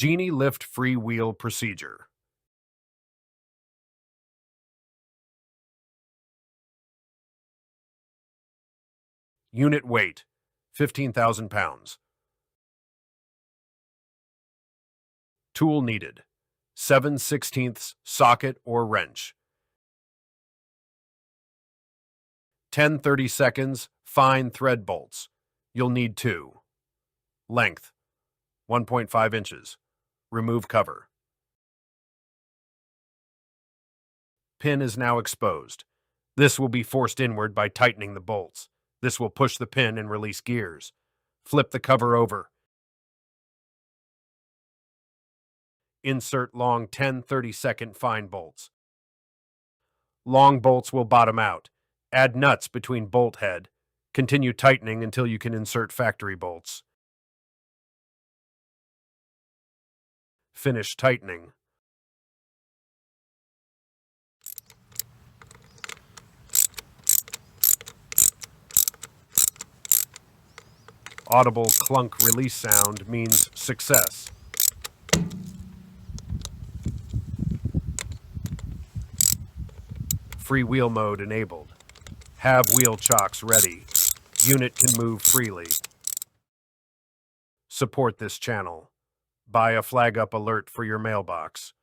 Genie Lift Freewheel Procedure. Unit weight, 15,000 pounds. Tool needed, 7/16 socket or wrench. 10 30-second fine thread bolts. You'll need 2. Length, 1.5 inches. Remove cover. Pin is now exposed. This will be forced inward by tightening the bolts. This will push the pin and release gears. Flip the cover over. Insert long 10 30-second fine bolts. Long bolts will bottom out. Add nuts between bolt head. Continue tightening until you can insert factory bolts. Finish tightening. Audible clunk release sound means success. Freewheel mode enabled. Have wheel chocks ready. Unit can move freely. Support this channel. Buy a flag up alert for your mailbox.